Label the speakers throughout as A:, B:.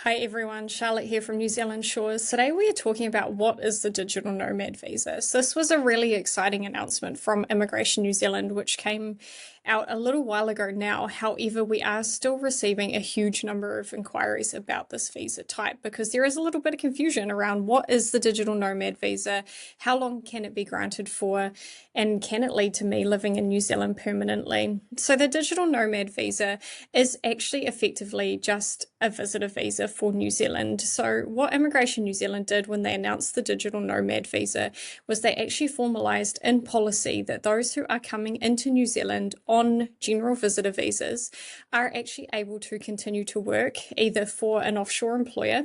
A: Hi everyone, Charlotte here from New Zealand Shores. Today we are talking about what is the digital nomad visa. So this was a really exciting announcement from Immigration New Zealand, which came out a little while ago now. However, we are still receiving a huge number of inquiries about this visa type because there is a little bit of confusion around what is the digital nomad visa, how long can it be granted for, and can it lead to me living in New Zealand permanently. So the digital nomad visa is actually effectively just a visitor visa for New Zealand. So what Immigration New Zealand did when they announced the digital nomad visa was they actually formalised in policy that those who are coming into New Zealand on general visitor visas are actually able to continue to work either for an offshore employer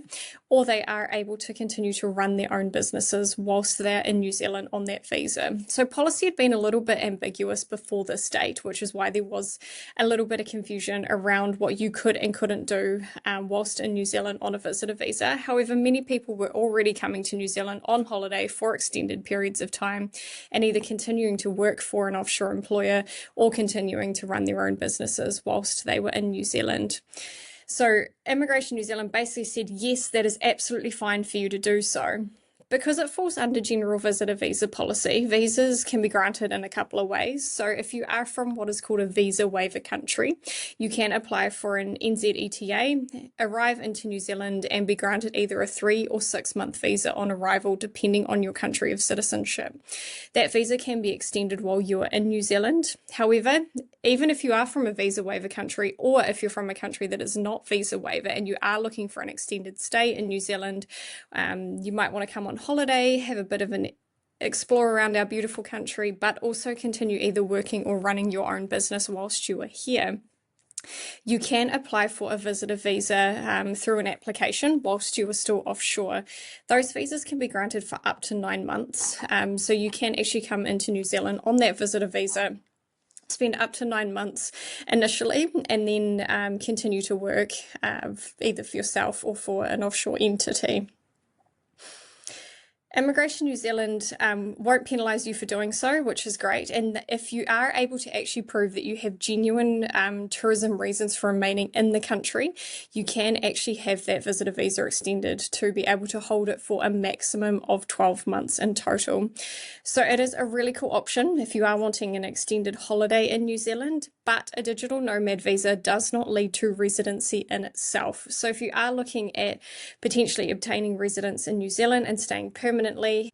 A: or they are able to continue to run their own businesses whilst they're in New Zealand on that visa. So policy had been a little bit ambiguous before this date, which is why there was a little bit of confusion around what you could and couldn't do whilst in New Zealand on a visitor visa. However, many people were already coming to New Zealand on holiday for extended periods of time and either continuing to work for an offshore employer or continuing to run their own businesses whilst they were in New Zealand. So Immigration New Zealand basically said, yes, that is absolutely fine for you to do so. Because it falls under general visitor visa policy, visas can be granted in a couple of ways. So if you are from what is called a visa waiver country, you can apply for an NZETA, arrive into New Zealand and be granted either a 3 or 6 month visa on arrival, depending on your country of citizenship. That visa can be extended while you are in New Zealand. However, even if you are from a visa waiver country or if you're from a country that is not visa waiver and you are looking for an extended stay in New Zealand, you might want to come on holiday, have a bit of an explore around our beautiful country, but also continue either working or running your own business whilst you are here. You can apply for a visitor visa through an application whilst you are still offshore. Those visas can be granted for up to 9 months. So you can actually come into New Zealand on that visitor visa, spend up to 9 months initially, and then continue to work either for yourself or for an offshore entity. Immigration New Zealand won't penalise you for doing so, which is great. And if you are able to actually prove that you have genuine tourism reasons for remaining in the country, you can actually have that visitor visa extended to be able to hold it for a maximum of 12 months in total. So it is a really cool option if you are wanting an extended holiday in New Zealand, but a digital nomad visa does not lead to residency in itself. So if you are looking at potentially obtaining residence in New Zealand and staying permanently,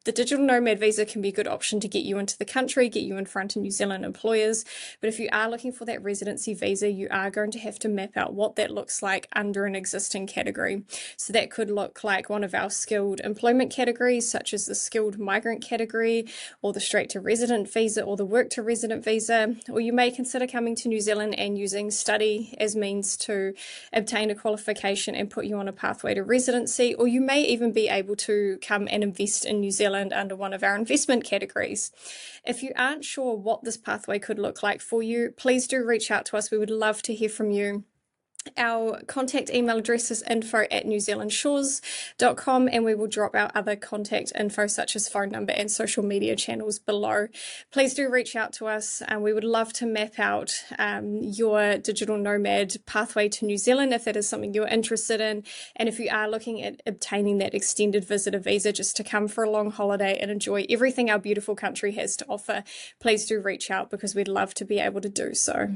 A: the digital nomad visa can be a good option to get you into the country, get you in front of New Zealand employers. But if you are looking for that residency visa, you are going to have to map out what that looks like under an existing category. So that could look like one of our skilled employment categories, such as the skilled migrant category, or the straight to resident visa, or the work to resident visa. Or you may consider coming to New Zealand and using study as means to obtain a qualification and put you on a pathway to residency. Or you may even be able to come and invest in New Zealand under one of our investment categories. If you aren't sure what this pathway could look like for you, please do reach out to us. We would love to hear from you. Our contact email address is info@newzealandshores.com, and we will drop our other contact info such as phone number and social media channels below. Please do reach out to us, and we would love to map out your digital nomad pathway to New Zealand if that is something you're interested in. And if you are looking at obtaining that extended visitor visa just to come for a long holiday and enjoy everything our beautiful country has to offer, please do reach out because we'd love to be able to do so.